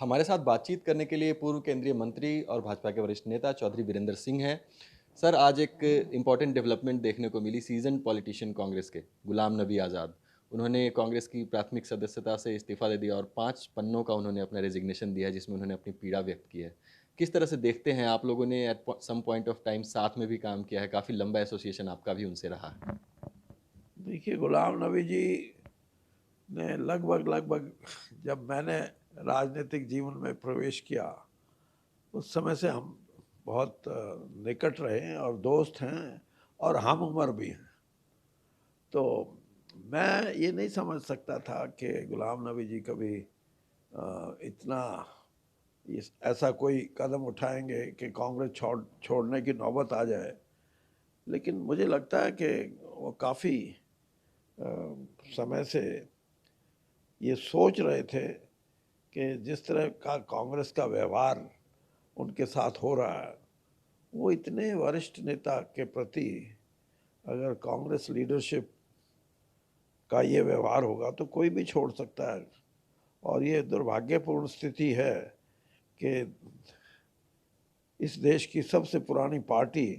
हमारे साथ बातचीत करने के लिए पूर्व केंद्रीय मंत्री और भाजपा के वरिष्ठ नेता चौधरी वीरेंद्र सिंह हैं। सर, आज एक इम्पॉर्टेंट डेवलपमेंट देखने को मिली सीजन पॉलिटिशियन कांग्रेस के गुलाम नबी आज़ाद। उन्होंने कांग्रेस की प्राथमिक सदस्यता से इस्तीफा दे दिया और 5 पन्नों का उन्होंने अपना रेजिग्नेशन दिया है, जिसमें उन्होंने अपनी पीड़ा व्यक्त की है। किस तरह से देखते हैं आप लोगों ने at some point of time साथ में भी काम किया है, काफ़ी लंबा एसोसिएशन आपका भी उनसे रहा है। देखिए, गुलाम नबी जी ने लगभग लगभग जब मैंने राजनीतिक जीवन में प्रवेश किया उस समय से हम बहुत निकट रहे हैं और दोस्त हैं और हम उम्र भी हैं। तो मैं ये नहीं समझ सकता था कि गुलाम नबी जी कभी इतना ऐसा कोई कदम उठाएंगे कि कांग्रेस छोड़ने की नौबत आ जाए। लेकिन मुझे लगता है कि वो काफ़ी समय से ये सोच रहे थे कि जिस तरह का कांग्रेस का व्यवहार उनके साथ हो रहा है, वो इतने वरिष्ठ नेता के प्रति अगर कांग्रेस लीडरशिप का ये व्यवहार होगा तो कोई भी छोड़ सकता है। और ये दुर्भाग्यपूर्ण स्थिति है कि इस देश की सबसे पुरानी पार्टी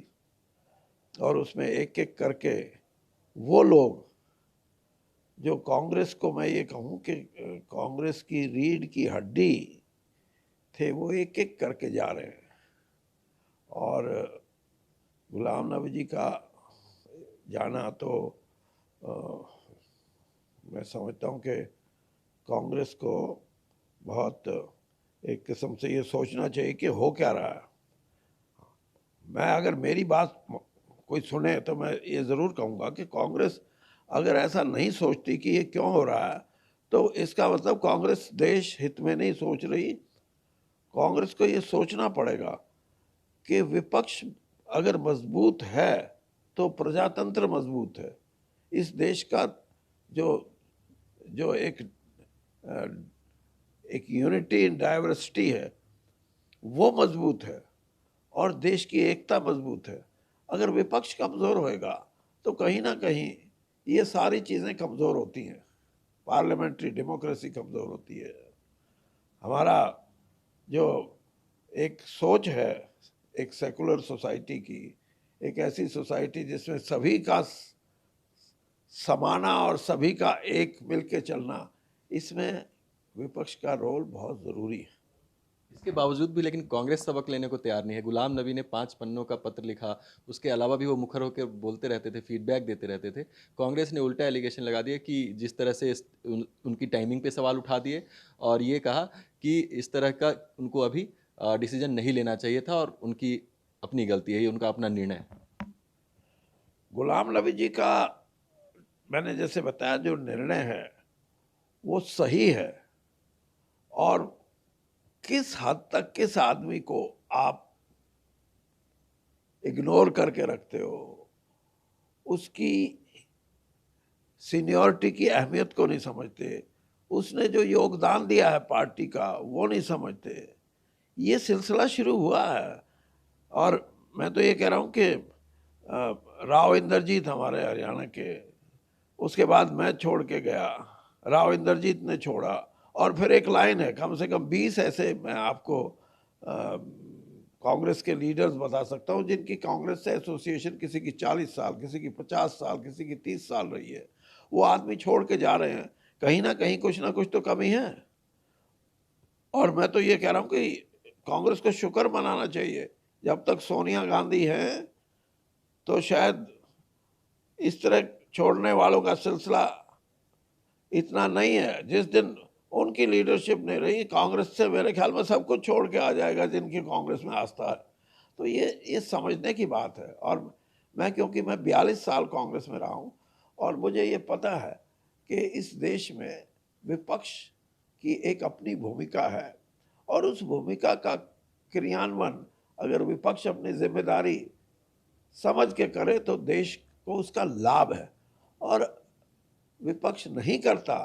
और उसमें एक एक करके वो लोग जो कांग्रेस को मैं ये कहूँ कि कांग्रेस की रीढ़ की हड्डी थे, वो एक एक करके जा रहे हैं। और गुलाम नबी जी का जाना तो अ, मैं समझता हूँ कि कांग्रेस को बहुत एक किस्म से ये सोचना चाहिए कि हो क्या रहा है। मैं अगर मेरी बात कोई सुने तो मैं ये ज़रूर कहूँगा कि कांग्रेस अगर ऐसा नहीं सोचती कि ये क्यों हो रहा है, तो इसका मतलब कांग्रेस देश हित में नहीं सोच रही। कांग्रेस को ये सोचना पड़ेगा कि विपक्ष अगर मजबूत है तो प्रजातंत्र मजबूत है। इस देश का जो जो एक यूनिटी इन डाइवर्सिटी है, वो मजबूत है और देश की एकता मजबूत है। अगर विपक्ष कमज़ोर होएगा तो कहीं ना कहीं ये सारी चीज़ें कमज़ोर होती हैं। पार्लियामेंट्री डेमोक्रेसी कमज़ोर होती है। हमारा जो एक सोच है एक सेकुलर सोसाइटी की, एक ऐसी सोसाइटी जिसमें सभी का समाना और सभी का एक मिलके चलना, इसमें विपक्ष का रोल बहुत ज़रूरी है। इसके बावजूद भी लेकिन कांग्रेस सबक लेने को तैयार नहीं है। गुलाम नबी ने 5 पन्नों का पत्र लिखा, उसके अलावा भी वो मुखर होकर बोलते रहते थे, फीडबैक देते रहते थे। कांग्रेस ने उल्टा एलिगेशन लगा दिया कि जिस तरह से उनकी टाइमिंग पे सवाल उठा दिए और ये कहा कि इस तरह का उनको अभी डिसीजन नहीं लेना चाहिए था और उनकी अपनी गलती है, ये उनका अपना निर्णय है। गुलाम नबी जी का मैंने जैसे बताया जो निर्णय है वो सही है। और किस हद तक किस आदमी को आप इग्नोर करके रखते हो, उसकी सीनियरिटी की अहमियत को नहीं समझते, उसने जो योगदान दिया है पार्टी का वो नहीं समझते। ये सिलसिला शुरू हुआ है। और मैं तो ये कह रहा हूँ कि राव इंद्रजीत हमारे हरियाणा के, उसके बाद मैं छोड़ के गया, राव इंद्रजीत ने छोड़ा, और फिर एक लाइन है, कम से कम 20 ऐसे मैं आपको कांग्रेस के लीडर्स बता सकता हूँ जिनकी कांग्रेस से एसोसिएशन किसी की 40 साल, किसी की 50 साल, किसी की 30 साल रही है। वो आदमी छोड़ के जा रहे हैं, कहीं ना कुछ तो कमी है। और मैं तो ये कह रहा हूँ कि कांग्रेस को शुक्र मनाना चाहिए, जब तक सोनिया गांधी हैं तो शायद इस तरह छोड़ने वालों का सिलसिला इतना नहीं है। जिस दिन उनकी लीडरशिप नहीं रही, कांग्रेस से मेरे ख्याल में सब कुछ छोड़ के आ जाएगा जिनकी कांग्रेस में आस्था है। तो ये समझने की बात है। और क्योंकि मैं 42 साल कांग्रेस में रहा हूँ और मुझे ये पता है कि इस देश में विपक्ष की एक अपनी भूमिका है और उस भूमिका का क्रियान्वयन अगर विपक्ष अपनी जिम्मेदारी समझ के करे तो देश को उसका लाभ है। और विपक्ष नहीं करता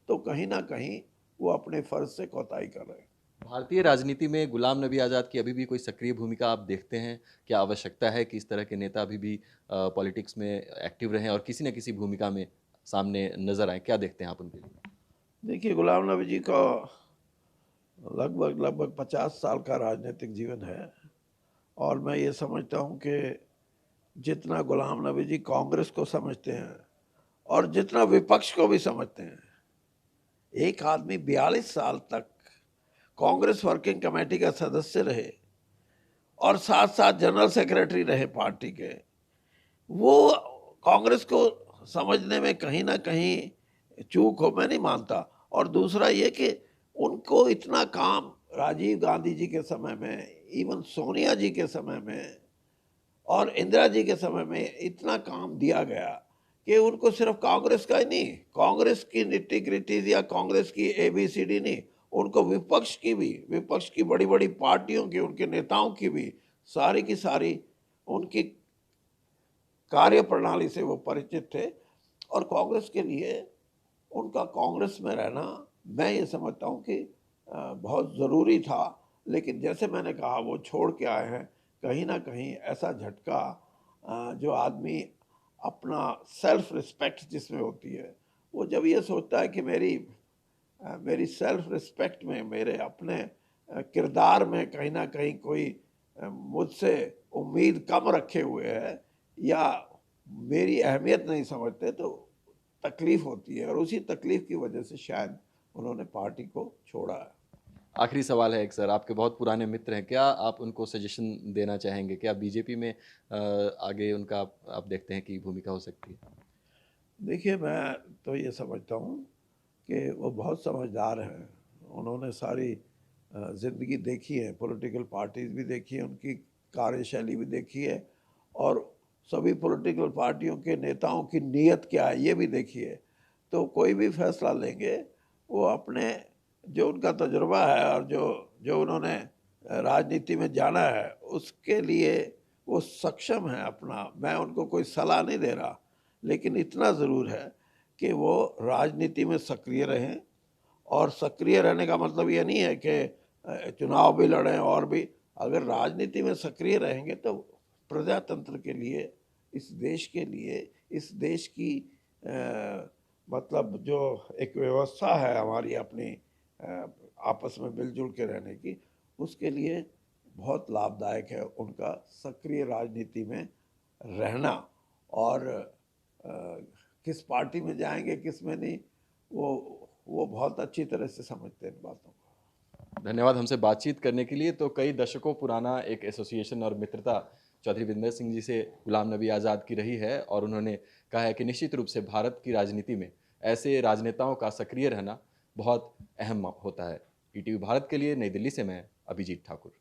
तो कहीं ना कहीं वो अपने फर्ज से कोताही कर रहे हैं। भारतीय राजनीति में गुलाम नबी आज़ाद की अभी भी कोई सक्रिय भूमिका आप देखते हैं? क्या आवश्यकता है कि इस तरह के नेता अभी भी पॉलिटिक्स में एक्टिव रहें और किसी न किसी भूमिका में सामने नजर आए? क्या देखते हैं आप उनके लिए? देखिए, गुलाम नबी जी को लगभग लगभग 50 साल का राजनीतिक जीवन है, और मैं ये समझता हूँ कि जितना गुलाम नबी जी कांग्रेस को समझते हैं और जितना विपक्ष को भी समझते हैं, एक आदमी 42 साल तक कांग्रेस वर्किंग कमेटी का सदस्य रहे और साथ साथ जनरल सेक्रेटरी रहे पार्टी के, वो कांग्रेस को समझने में कहीं ना कहीं चूक हो, मैं नहीं मानता। और दूसरा ये कि उनको इतना काम राजीव गांधी जी के समय में, इवन सोनिया जी के समय में और इंदिरा जी के समय में इतना काम दिया गया कि उनको सिर्फ कांग्रेस का ही नहीं, कांग्रेस की निट्टी ग्रिटीज या कांग्रेस की एबीसीडी नहीं, उनको विपक्ष की बड़ी बड़ी पार्टियों की, उनके नेताओं की भी सारी की सारी उनकी कार्य प्रणाली से वो परिचित थे। और कांग्रेस के लिए उनका कांग्रेस में रहना, मैं ये समझता हूँ कि बहुत ज़रूरी था। लेकिन जैसे मैंने कहा, वो छोड़ के आए हैं, कहीं ना कहीं ऐसा झटका, जो आदमी अपना सेल्फ रिस्पेक्ट जिसमें होती है, वो जब ये सोचता है कि मेरी सेल्फ रिस्पेक्ट में, मेरे अपने किरदार में कहीं ना कहीं कोई मुझसे उम्मीद कम रखे हुए है या मेरी अहमियत नहीं समझते, तो तकलीफ होती है। और उसी तकलीफ की वजह से शायद उन्होंने पार्टी को छोड़ा है। आखिरी सवाल है एक सर, आपके बहुत पुराने मित्र हैं, क्या आप उनको सजेशन देना चाहेंगे? क्या बीजेपी में आगे उनका आप देखते हैं कि भूमिका हो सकती है? देखिए, मैं तो ये समझता हूँ कि वो बहुत समझदार हैं। उन्होंने सारी ज़िंदगी देखी है, पॉलिटिकल पार्टीज़ भी देखी है, उनकी कार्यशैली भी देखी है, और सभी पॉलिटिकल पार्टियों के नेताओं की नीयत क्या है ये भी देखी है। तो कोई भी फैसला लेंगे, वो अपने जो उनका तजुर्बा है और जो जो उन्होंने राजनीति में जाना है, उसके लिए वो सक्षम है अपना। मैं उनको कोई सलाह नहीं दे रहा, लेकिन इतना ज़रूर है कि वो राजनीति में सक्रिय रहें। और सक्रिय रहने का मतलब ये नहीं है कि चुनाव भी लड़ें, और भी अगर राजनीति में सक्रिय रहेंगे तो प्रजातंत्र के लिए, इस देश के लिए, इस देश की मतलब जो एक व्यवस्था है हमारी अपनी, आपस में मिलजुल के रहने की, उसके लिए बहुत लाभदायक है उनका सक्रिय राजनीति में रहना। और किस पार्टी में जाएंगे किस में नहीं, वो बहुत अच्छी तरह से समझते हैं इन बातों को। धन्यवाद हमसे बातचीत करने के लिए। तो कई दशकों पुराना एक एसोसिएशन और मित्रता चौधरी वीरेंद्र सिंह जी से गुलाम नबी आज़ाद की रही है, और उन्होंने कहा है कि निश्चित रूप से भारत की राजनीति में ऐसे राजनेताओं का सक्रिय रहना बहुत अहम होता है। ईटीवी भारत के लिए नई दिल्ली से मैं अभिजीत ठाकुर।